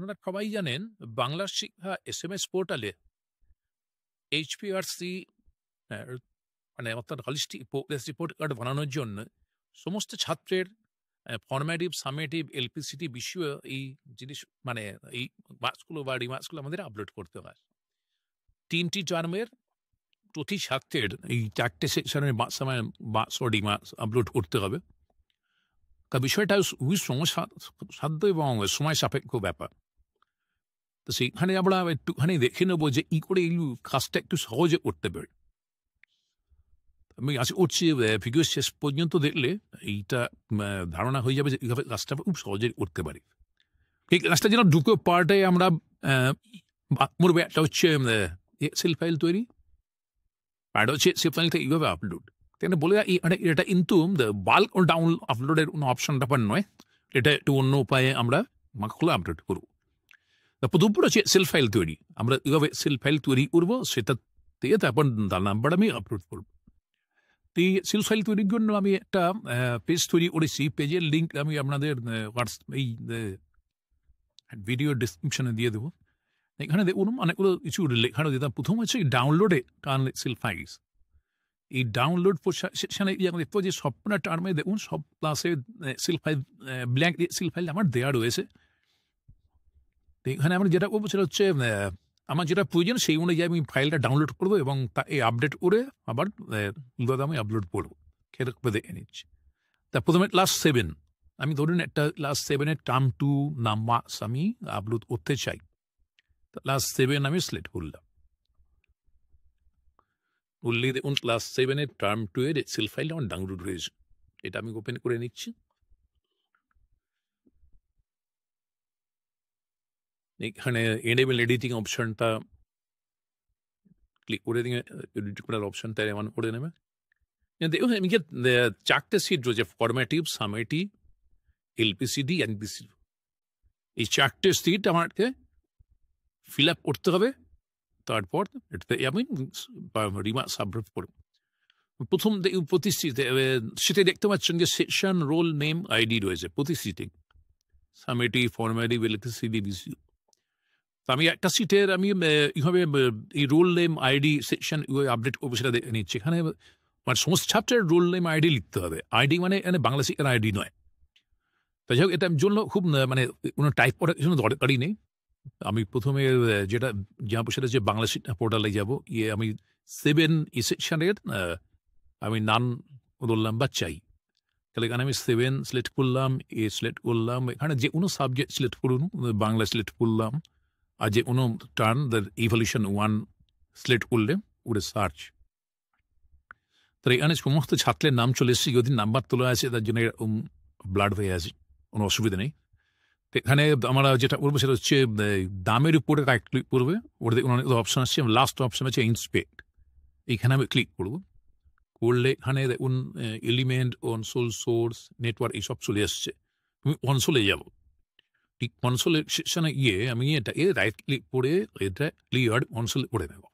আপনারা সবাই জানেন বাংলা শিক্ষা এসএমএস পোর্টালে এইচপিআরসি মানে অর্থাৎ হলিস্টিক প্রোগ্রেস রিপোর্ট কার্ড বানানোর জন্য সমস্ত ছাত্রের ফর্মেটিভ সামেটিভ এলপিসিটি বিষয়ে এই জিনিস মানে এই মার্কসগুলো বা রিমার্কসগুলো আমাদের আপলোড করতে হয়। 3টি টার্মের প্রতি ছাত্রের এই 4টে সেকশনের মার্কস ও রিমার্কস আপলোড করতে হবে। তা বিষয়টা খুবই সাধ্য এবং সময় সাপেক্ষ ব্যাপার। তো সেইখানে আমরা একটুখানি দেখে নেবো যে ই করে এই কাজটা একটু সহজে করতে পারি। আমি আশা করছি ভিডিও শেষ পর্যন্ত দেখলে এইটা ধারণা হয়ে যাবে যে এইভাবে কাজটা খুব সহজে করতে পারি। এই কাজটা যেন দুটো পার্টে আমরা করবো। একটা হচ্ছে এক্সেল ফাইল তৈরি, আর হচ্ছে সে ফাইলটা এইভাবে আপলোড। তাই বলে এটা কিন্তু বাল্ক ডাউন আপলোডের কোনো অপশন ব্যাপার নয়, এটা একটু অন্য উপায়ে আমরা মার্কগুলো আপলোড করবো। প্রথম হচ্ছে সেল ফাইল তৈরি। আমরা এইভাবে সেল ফাইল তৈরি করবো, সেটা দিয়ে তারপর তার নাম্বার আমি আপলোড করবো। এই সেল ফাইল তৈরির জন্য আমি একটা পেজ তৈরি করেছি। পেজের লিঙ্ক আমি আপনাদের এই ভিডিও ডিসক্রিপশনে দিয়ে দেবো। এখানে দেখুন অনেকগুলো কিছু লেখানো দিতাম। প্রথম হচ্ছে ডাউনলোডে টার্ন সেল ফাইলস। এই ডাউনলোড সেকশনে দেখবো যে সব টার্মে দেখুন সব ক্লাসে cell file blank cell file আমার দেওয়া রয়েছে। এখানে আমরা যেটা করবো সেটা হচ্ছে আমার যেটা প্রয়োজন সেই অনুযায়ী আমি ফাইলটা ডাউনলোড করবো এবং তা আপডেট করে আবার আমি আপলোড করবো। খেতে দেখে নিচ্ছি। তা প্রথমে ক্লাস 7 আমি ধরুন একটা ক্লাস 7-এর টার্ম 2 মার্কস আমি আপলোড করতে চাই। ক্লাস 7 আমি সিলেক্ট করলাম। বললে দেখুন ক্লাস 7-এর টার্ম 2-এর এক্সেল ফাইল আমার ডাউনলোড রয়েছে। এটা আমি ওপেন করে নিচ্ছি। এখানে এনেবল এডিটিং অপশনটা ক্লিক করে দিয়ে এডিট করার অপশনটা এমন করে নেবে। দেখুন আমি 4টে সিট রয়েছে, ফরম্যাটিভ, সামেটিভ, এলপিসিডি, এনপিসিডি। এই 4টে সিট আমাকে ফিল আপ করতে হবে। তারপর এটাতে আমি রিমার্কস আপলোড করব। প্রথম প্রতি সিটে দেখতে পাচ্ছেন যে সেকশন, রোল, নেম, আইডি রয়েছে প্রতি সিটে। Summative, formative, LPCD, BC. আমি একটা সিটের আমি এইভাবে এই roll name, ID, section update করবো, সেটা দেখে নিচ্ছি। এখানে মানে সমস্ত ছাত্রের রোল নেম, আইডি লিখতে হবে। আইডি মানে এখানে বাংলা শিক্ষার আইডি নয়। তাই যাই হোক, এটার জন্য খুব মানে কোনো টাইপ করার কিছু দরকারই নেই। আমি প্রথমে যেটা যাবো সেটা হচ্ছে বাংলা শিক্ষা পোর্টালে যাবো। আমি 7 সেকশনের আমি নাম রোল নাম্বার চাই। তাহলে এখানে আমি 7 সিলেক্ট করলাম, সিলেক্ট করলাম। এখানে যে কোনো সাবজেক্ট সিলেক্ট করুন, বাংলা সিলেক্ট করলাম। আর যে কোনো টার্ন ইভলিউশন 1 সিলেক্ট করলে ওরে সার্চ। তাহলে এখানে সমস্ত ছাত্রের নাম চলে এসেছে। যদি নাম্বার তোলা আছে তার জন্য এরকম ব্লাড হয়ে আছে, কোনো অসুবিধা নেই। এখানে আমরা যেটা করবো সেটা হচ্ছে দামের উপরে রাইট ক্লিক করবে। ওটা দেখুন অনেক অপশন আসছে। লাস্ট অপশন আছে ইন্সপেক্ট। এইখানে আমি ক্লিক করবো। করলে এখানে দেখুন এলিমেন্ট, কনসোল, সোর্স, নেটওয়ার্ক এইসব চলে আসছে। তুমি কনসোলে যাবো। ঠিক কনসোলের সেকশনে গিয়ে আমি এটাকে রাইট ক্লিক করে এটা ক্লিয়ার কনসোল করে নেব।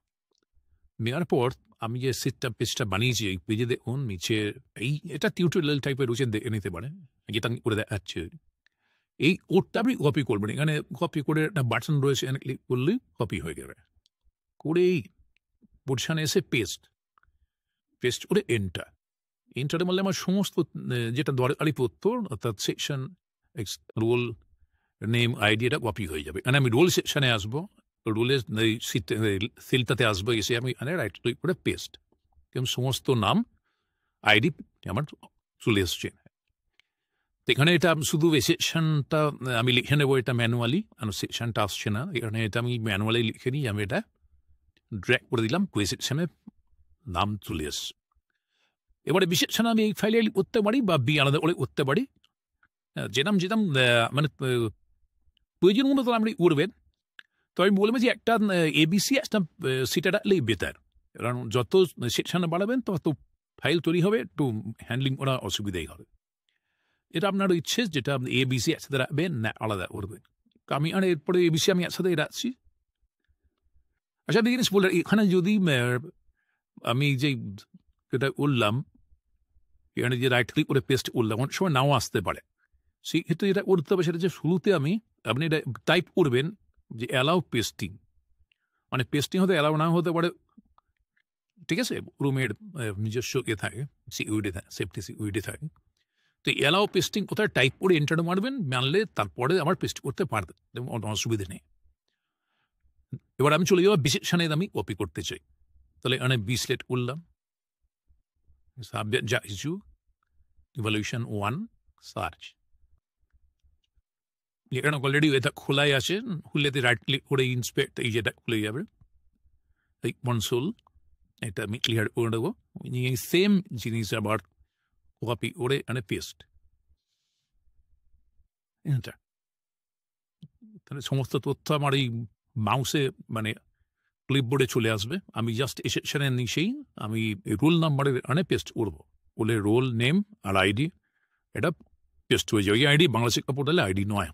নেওয়ার পর আমি যে সিটটা পেজটা বানিয়েছি, এই পেজে দেখুন নিচে এটা টিউটোরিয়াল টাইপের রয়েছে, দেখে নিতে পারেন। যেটা আমি করে দেখাচ্ছি, এই কোডটা আপনি কপি করবেন। এখানে কপি করে একটা বাটন রয়েছে, এখানে ক্লিক করলেই কপি হয়ে যাবে। করে এই পোর্শনে এসে পেস্ট করে এন্টারে বললে আমার সমস্ত যেটা দরকারি তথ্য অর্থাৎ সেকশন, রোল নেম, আইডি এটা কপি হয়ে যাবে। এখানে আমি রোল সেকশনে আসবো, রোলের সেলটাতে আসবো। এসে আমি এখানে রাইট ক্লিক করে পেস্ট, এবং সমস্ত নাম, আইডি আমার চলে এসছে। এখানে এটা শুধু সেকশনটা আমি লিখে নেবো, এটা ম্যানুয়ালি, সেকশনটা আসছে না। এখানে এটা আমি ম্যানুয়ালি লিখে নিই। আমি এটা ড্র্যাগ করে দিলাম, সেকশনে নাম চলে এসছে। এবারে বিশেষণ আমি এই ফাইলে করতে পারি বা বি আলাদা করে করতে পারি, যেতাম মানে প্রয়োজন মতো আপনি করবেন। তো আমি বলবো যে একটা এবিসি একটা সিটা রাখলেই বেটার, কারণ যত সেকশনে বাড়াবেন তত ফাইল তৈরি হবে, একটু হ্যান্ডলিং করা অসুবিধাই হবে। এটা আপনার ইচ্ছে, যেটা আপনি এবিসি একসাথে রাখবেন না আলাদা করবেন। আমি আর এরপরে এবিসি আমি একসাথে রাখছি। আচ্ছা, একটা জিনিস বললেন, এখানে যদি আমি যে যেটা করলাম, এখানে যে রাইট ক্লিক করে পেস্ট করলাম, অনেক সময় নাও আসতে পারে। সেই ক্ষেত্রে যেটা করতে হবে সেটা হচ্ছে শুরুতে আমি আপনি এটা টাইপ করবেন যে অ্যালাউ পেস্টিং, মানে পেস্টিং হতে অ্যালাউ না হতে পারে, ঠিক আছে, রুমের নিজস্ব থাকে, সিকিউরিটি থাকে, সেফটি সিকিউরিটি থাকে। তো অ্যালাউ পেস্টিং কোথায় টাইপ করে এন্টার মারবেন, মানলে তারপরে আমার পেস্ট করতে পারবেন, অসুবিধে নেই। এবার আমি চলে যাবো বিশেষণে আমি কপি করতে চাই, তাহলে এখানে বি সিলেক্ট করলাম, সাবজেক্ট যা ইস্যু ইভ্যালুয়েশন 1 সার্চ, এখানে অলরেডি এটা খোলাই আছে, খুলেতে রাইট ক্লিক করে ইন্সপেক্ট, এই যেটা খুলে যাবে এই কনসোল, এটা আমি ক্লিয়ার করে দেবো। সেম জিনিস আবার কপি করে এখানে পেস্ট, এটা তাহলে সমস্ত তথ্য আমার এই মাউসে মানে ক্লিপবোর্ডে চলে আসবে। আমি জাস্ট সেখানে নিচেই আমি রোল নাম্বারের এখানে পেস্ট করবো, বলে রোল নেম আর আইডি, এটা পেস্ট হয়ে যায়। ওই আইডি বাংলা শিক্ষা পোর্টালে আইডি নয়,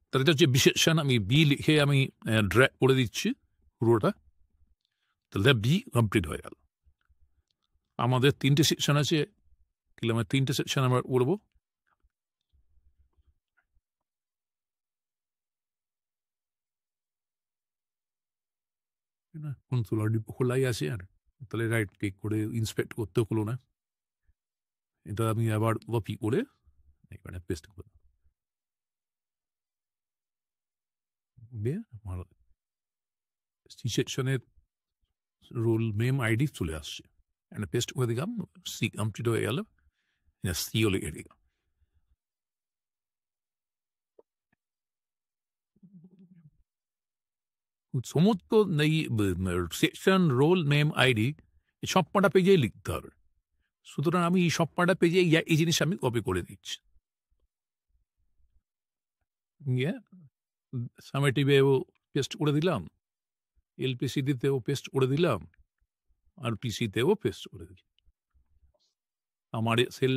তাহলে এটা হচ্ছে বিশেষণ। আমি বি লিখে আমি ড্র্যাগ করে দিচ্ছি পুরোটা, তাহলে বি কমপ্লিট হয়ে গেল। আমাদের 3টে সেকশন আছে, আমার 3টে সেকশন আমরা করবো। কনসোল অলরেডি খোলাই আছে, আর তাহলে রাইট ক্লিক করে ইন্সপেক্ট করতে হলো না, এটা আমি আবার কপি করে এখানে পেস্ট করব। আমার সি সেকশনের রোল নেম আইডি চলে আসছে, এটা পেস্ট করে দিলাম, সি কমপ্লিট হয়ে গেল, সিও লিখে দিলাম। সমস্ত এই সেকশন রোল নেম আইডি সব কটা পেজেই লিখতে হবে, সুতরাং আমি এই সব কটা পেজে এই জিনিস আমি কপি করে দিচ্ছি। সামেটিভেও পেস্ট করে দিলাম, এলপিসিডিতেও পেস্ট করে দিলাম, আর পিসিতেও পেস্ট করে দিলাম। আমার সেল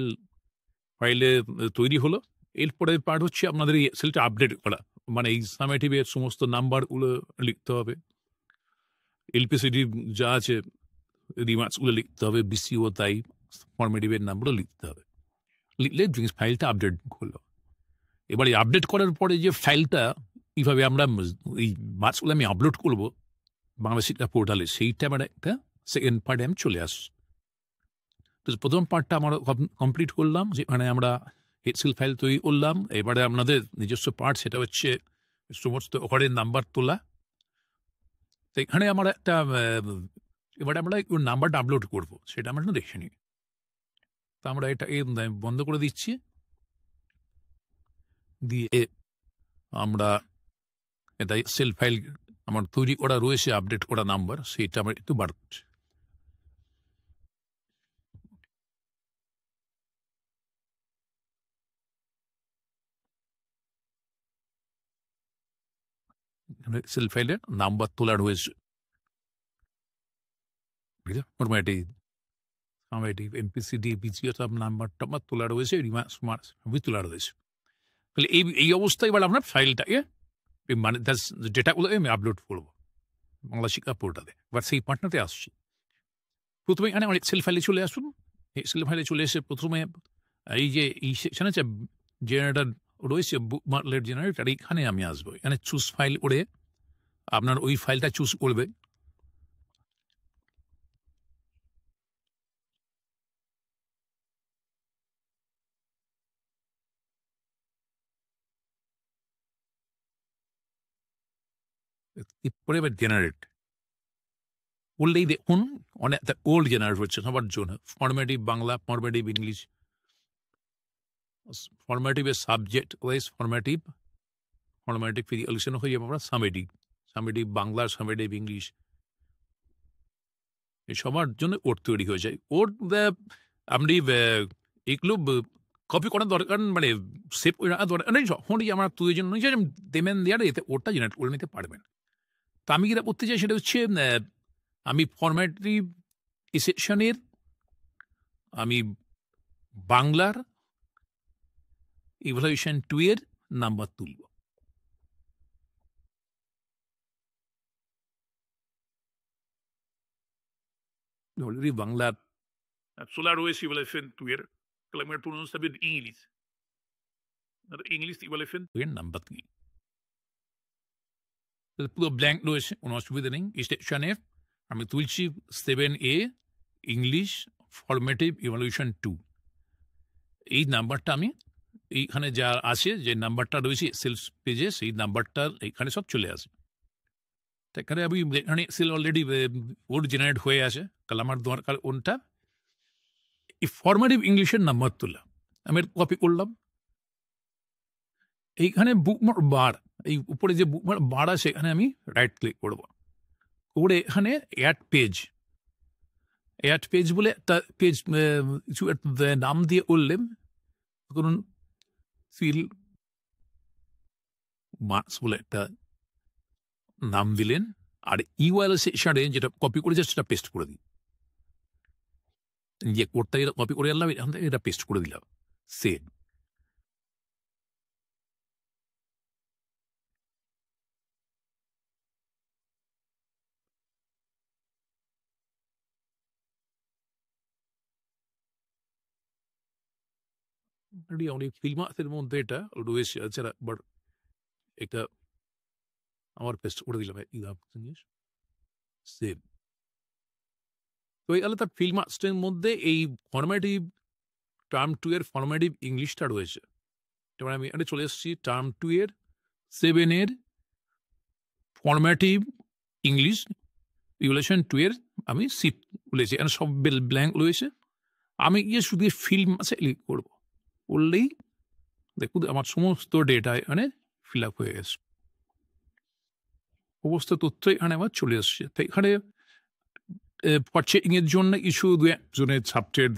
ফাইলে তৈরি হলো। এরপরে পার্ট হচ্ছে আপনাদের এই সেলটা আপডেট করা, মানে এই সামেটিভের সমস্ত নাম্বারগুলো লিখতে হবে, এলপিসিডি যা আছে রিমার্কসগুলো লিখতে হবে, বিসিও তাই, ফর্মেটিভের নাম্বারও লিখতে হবে, লিখলে ফাইলটা আপডেট হলো। এবার এই আপডেট করার পরে যে ফাইলটা কীভাবে আমরা এই মার্কসগুলো আমি আপলোড করবো বাংলা শিক্ষা পোর্টালে, সেইটা আমার একটা সেকেন্ড পার্টে আমি চলে আসছি। তো প্রথম পার্টটা আমরা কমপ্লিট করলাম, যেখানে আমরা এক্সেল ফাইল তৈরি করলাম। এবারে আপনাদের নিজস্ব পার্ট, সেটা হচ্ছে সমস্ত ওখানের নাম্বার তোলা। তো এখানে আমার একটা এবারে আমরা নাম্বারটা আপলোড করবো, সেটা আমরা দেখে নিই। তো আমরা এটা বন্ধ করে দিচ্ছি, দিয়ে আমরা এটা এক্সেল ফাইল আমার তৈরি করা রয়েছে, আপডেট করা নাম্বার, সেইটা আমরা একটু বার করছি। এক্সেল ফাইলে নাম্বার তোলা রয়েছে, এমপিসিডি বিজিও সব নাম্বার টাম্বার তোলা রয়েছে, রিমার্কস মার্কস সবই তোলা রয়েছে। তাহলে এই অবস্থায় এবার আমরা ফাইলটাকে মানে ডেটাগুলো আমি আপলোড করবো বাংলা শিক্ষা পোর্টালে। এবার সেই পার্টনাতে আসছি। প্রথমে এখানে আমার এক্সেল ফাইলে চলে আসুন। এক্সেল ফাইলে চলে এসে প্রথমে এই যে এই সেকশন আছে জেনারেটর রয়েছে, বুকমার্কলেট জেনারেটর, এইখানে আমি আসবো। এখানে চুজ ফাইল করে আপনার ওই ফাইলটা চুজ করবে। এরপরে এবার জেনারেট করলেই দেখুন অনেক ওল্ড জেনারেট হচ্ছে সবার জন্য, ফর্মেটিভ বাংলা, ফর্মেটিভ ইংলিশ, ফর্মেটিভের সাবজেক্ট ওয়াইজ ফর্মেটিভ, ফর্মেটিভ ফিজিক্যালিশন হয়ে যাবে আমরা summative, summative Bangla, summative English, এই সবার জন্য ওর তৈরি হয়ে যায়। ওর আপনি এগুলো কপি করার দরকার, মানে সেভ করে রাখা দরকার নেই, যখনই আমার তুই জন্য দেবেন দেওয়ার এতে ওরটা জেনারেট করে নিতে পারবেন। তো আমি যেটা করতে চাই সেটা হচ্ছে আমি ফর্মেটিভ সেকশনের আমি বাংলার ইভ্যালুয়েশন 2 এর নাম্বার তুলব। অলরেডি বাংলার সোলার রয়েছে ইভ্যালুয়েশন 2 এর, ক্লাইমেট প্রোনাউন্স হবে ইংলিশ, ইংলিশ ইভ্যালুয়েশন 2 এর নাম্বার 3। পুরো ব্ল্যাঙ্ক রয়েছে, কোনো অসুবিধা নেই। স্টেশনের আমি তুলছি 7A ইংলিশ ফরমেটিভ ইভ্যালুয়েশন 2। এই নাম্বারটা আমি এইখানে যা আছে, যে নাম্বারটা রয়েছে সেলস পেজে, সেই নাম্বারটা এইখানে সব চলে আসে। এখানে আমি এখানে সেল অলরেডি ওর জেনারেট হয়ে আছে, তাহলে আমার দরকার কোনটা, এই ফরমেটিভ ইংলিশের নাম্বার তোলা। আমি কপি করলাম, এইখানে বুকমার্ক বার, এই উপরে যে বুকমার্ক বার আছে এখানে আমি রাইট ক্লিক করব, করে এখানে অ্যাড পেজ বলে একটা পেজ কিছু নাম দিয়ে করলেন, ধরুন ফিল মার্কস বলে একটা নাম দিলেন, আর ইউআরএল সেকশনে যেটা কপি করেছে সেটা পেস্ট করে দিই। যে কোডটা এটা কপি করে আনলাম, এখান থেকে এটা পেস্ট করে দিলাম, সেভ। অনেক ফিল্মাসের মধ্যে এটা রয়েছে, এছাড়া বাট এটা আমার পেস্ট করে দিলাম, জিনিস সেভ। তো এই তার ফিল্মাসের মধ্যে এই ফরম্যাটিভ টার্ম 2 এর ফরম্যাটিভ ইংলিশটা রয়েছে। যেমন আমি এখানে চলে এসেছি টার্ম 2 এর 7 এর ফরম্যাটিভ ইংলিশ রিলেশন 2 এর আমি সিট বলেছি, এখানে সব ব্ল্যাঙ্ক রয়েছে। আমি গিয়ে শুধু ফিল্ম আছে ক্লিক করবো, করলেই দেখুন আমার সমস্ত ডেটা এখানে ফিল আপ হয়ে গেছে, সমস্ত তথ্য এখানে আমার চলে এসছে। তো এখানে পারচেজিং এর জন্য কিছু একজনের সাবজেক্ট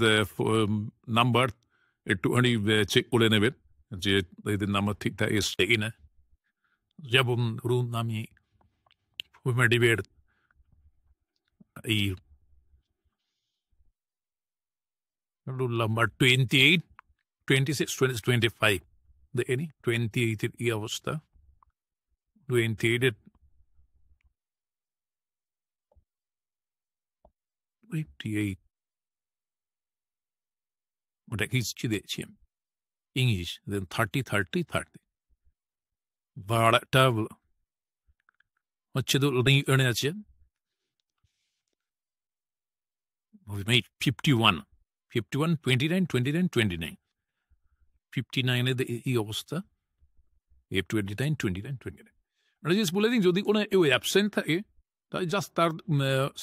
নাম্বার একটুখানি চেক করে নেবেন যে এদের নাম্বার ঠিকঠাক এসছে কিনা। যেমন ধরুন আমি ফরম্যাটিভের এই রুল নাম্বার 28, 26, 25 দেখেনি 28 এর কি অবস্থা, 28 এর 28 ওটা হিস্ট্রি দেখছি আমি ইংলিশ, দেন 30 বারোটা হচ্ছে তো এনে আছে 51, 29, 29, 59 এই অবস্থা, F29, 29 একটা জিনিস বলে দিন, যদি কোনো অ্যাবসেন্ট থাকে তাই জাস্ট তার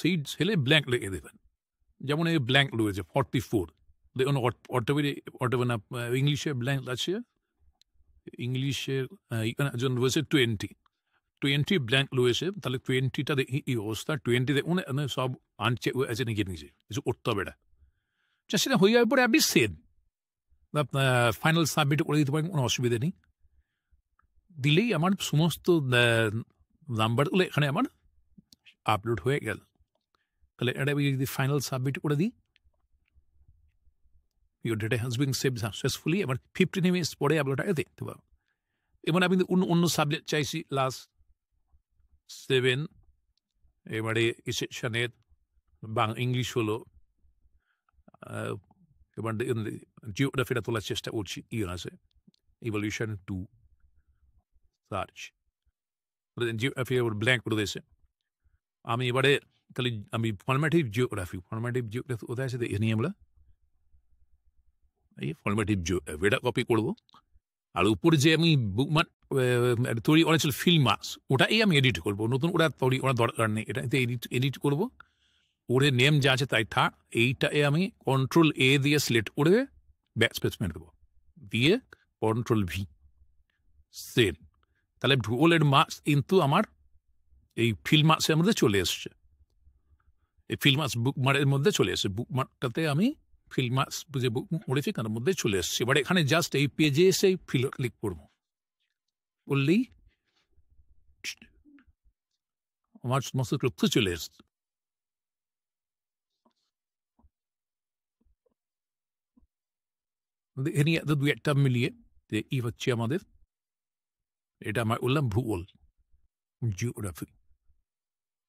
সেই ছেলে ব্ল্যাঙ্ক লেগে দেবেন। যেমন এই ব্ল্যাঙ্ক রয়েছে 44, দেখুন না ইংলিশে ব্ল্যাঙ্ক আছে, ইংলিশের এখানে একজন রয়েছে 20 ব্ল্যাঙ্ক রয়েছে, তাহলে 20টা এই অবস্থা, 20 দেখুন সব আনচেক আছে নিজে কিছু করতে হবে না, সেটা হয়ে যাওয়ার পরে আপনি সেভ ফাইনাল সাবমিট করে দিতে পারেন, কোনো অসুবিধা নেই। দিলেই আমার সমস্ত নাম্বারগুলো এখানে আমার আপলোড হয়ে গেল। তাহলে এটা আমি যদি ফাইনাল সাবমিট করে দিই, your data has been save successfully, আমার 15 মিনিটস পরে আপলোডটাকে দেখতে পাবো। এবার আমি অন্য সাবজেক্ট চাইছি লাস্ট 7, এবারে সেকশনের ইংলিশ হলো, এবার জিওগ্রাফিটা তোলার চেষ্টা করছি, আছে ইভলিউশন 2 সার্চ, জিওগ্রাফি ব্ল্যাঙ্ক করে দিয়েছে। আমি এবারে তাহলে আমি ফরম্যাটিভ জিওগ্রাফি কোথায় আছে দেখে নিই আমরা, এই ফরম্যাটিভ জিওগ্রাফি এটা কপি করবো, আর উপরে যে আমি বুকমার্ক তৈরি করেছিল ফিল্ড মার্কস, ওটাই আমি এডিট করবো, নতুন ওটা তৈরি করার দরকার নেই, এটা এডিট করবো, ওরে নেম যা আছে তাই থাক, এইটাই আমি কন্ট্রোল A দিয়ে সিলেক্ট করে ব্যাক স্পেস মেরে দেবো, দিয়ে কন্ট্রোল V সেভ। তাহলে ভূগোলের মার্কস কিন্তু আমার এই ফিল্ড মার্কসের মধ্যে চলে এসছে, এই ফিল্ড মার্কস বুকমার্কের মধ্যে চলে এসছে, বুকমার্কটাতে আমি ফিল্ড মার্কস যে বুকমার্ক করেছি তার মধ্যে চলে এসছে। এবার এখানে জাস্ট এই পেজে এসে ক্লিক করবো, করলেই আমার সমস্ত তথ্য চলে এসছে। এখানে এত দু একটা মিলিয়ে যে ই হচ্ছে আমাদের, এটা আমার বললাম ভূগোল জিওগ্রাফি,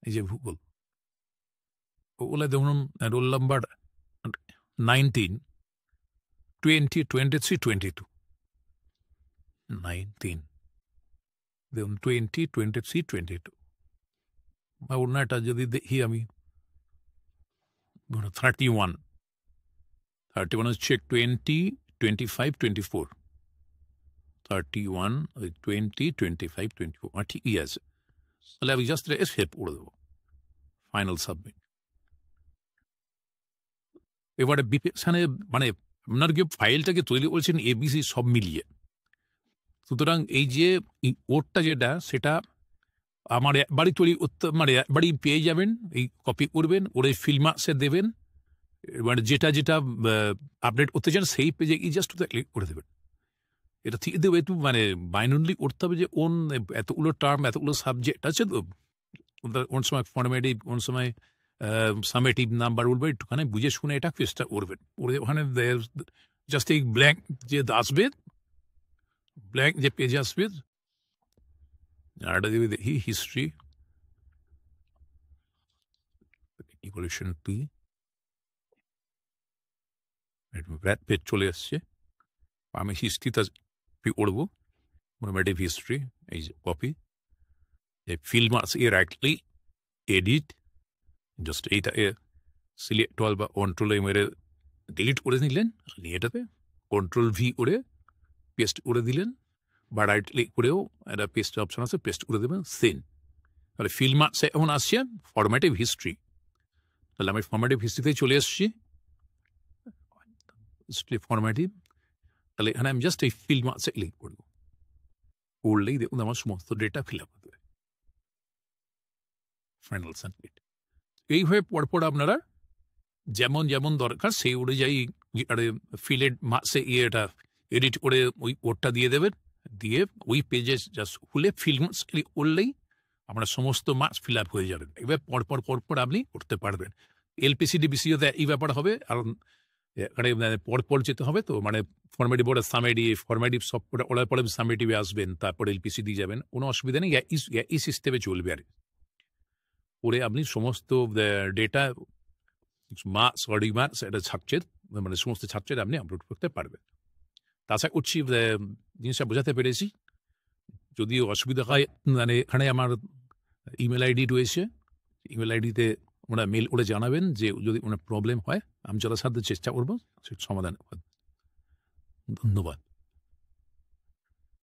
এই যে ভূগোল, ওগুলো ধরুন রোল নাম্বার 19, 20, 23, 22, 19 দেখুন 20, 23, 22 বা অন্য একটা যদি দেখি আমি 31 হচ্ছে 20, 25, 24, 31, 20, 25, 24 ঠিকই আছে। তাহলে আমি জাস্ট এসকেপ করে দেবো, ফাইনাল সাবমিট। এবারে বিপেশনে মানে আপনার কি ফাইলটাকে তৈরি করছেন এবিসি সব মিলিয়ে, সুতরাং এই যে ওরটা যেটা সেটা আমার একবারই তৈরি মানে একবারই পেয়ে যাবেন, এই কপি করবেন, ওরে ফিল্মার্সে দেবেন, মানে যেটা যেটা আপডেট করতে চান সেই পেজে জাস্ট ক্লিক করে দেবেন। এটা ঠিক দেবে একটু মানে বাইনারি করতে হবে যে কোন এতগুলো টার্ম এতগুলো সাবজেক্ট আছে, তো কোন সময় ফর্মেটিভ কোন সময় সামেটিভ নাম্বার বলবে, একটুখানি বুঝে শুনে এটা চেষ্টা করবেন। ওখানে জাস্ট এই ব্ল্যাঙ্ক যে আসবে, ব্ল্যাঙ্ক যে পেজ আসবে, আর একটা দেবে দেখি হিস্ট্রি ইকুয়েশন 2, পেজ চলে আসছে। আমি হিস্ট্রিটা করবো, মোটামুটি হিস্ট্রি, এই যে কপি, ফিল্মার্স এ রাইটলি এডিট, জাস্ট এইটা সিলেক্ট অল বা কন্ট্রোল মেরে ডিলিট করে নিলেন, নিয়ে এটাতে কন্ট্রোল ভি করে পেস্ট করে দিলেন, বা রাইট ক্লিক করেও একটা পেস্ট অপশন আছে, পেস্ট করে দেবেন, সেন। তাহলে ফিল্মার্সে এখন আসছে ফরম্যাটিভ হিস্ট্রি, তাহলে আমি ফরম্যাটিভ হিস্ট্রিতেই চলে এসেছি, ফরম্যাটিভ। তাহলে এখানে আমি জাস্ট এই ফিল্মার্সে ক্লিক করবো, করলেই দেখুন আমার সমস্ত ডেটা ফিল আপ হবে, ফাইনাল সাবমিট। এইভাবে পরপর আপনারা যেমন যেমন দরকার সেই অনুযায়ী ফিলেড মার্কসে এটা এডিট করে ওই কোডটা দিয়ে দেবেন, দিয়ে ওই পেজে জাস্ট খুলে ফিল্মার্স ক্লিক করলেই আপনার সমস্ত মার্কস ফিল আপ হয়ে যাবেন। এবার পরপর পরপর আপনি করতে পারবেন। এলপিসিডি বিসিওতে এই ব্যাপার হবে, কারণ এখানে পরপর যেতে হবে, তো মানে ফর্মেটিভ ওরা সামেটিভ, ফর্মেটিভ সব ওরা পরে সামেটিভে আসবেন, তারপর এলপিসিডি যাবেন, কোনো অসুবিধা নেই, এই সিস্টেমে চলবে। আর করে আপনি সমস্ত ডেটা মার্কস বা রিমার্কস এটা ছাত্রের মানে সমস্ত ছাত্রের আপনি আপলোড করতে পারবেন। আশা করছি জিনিসটা বোঝাতে পেরেছি। যদি অসুবিধা হয়, মানে এখানে আমার ইমেল আইডি রয়েছে, ইমেল আইডিতে ওরা মেল করে জানাবেন যে যদি কোনো প্রবলেম হয়, আমি যথাসাধ্য চেষ্টা করবো সমাধান। ধন্যবাদ।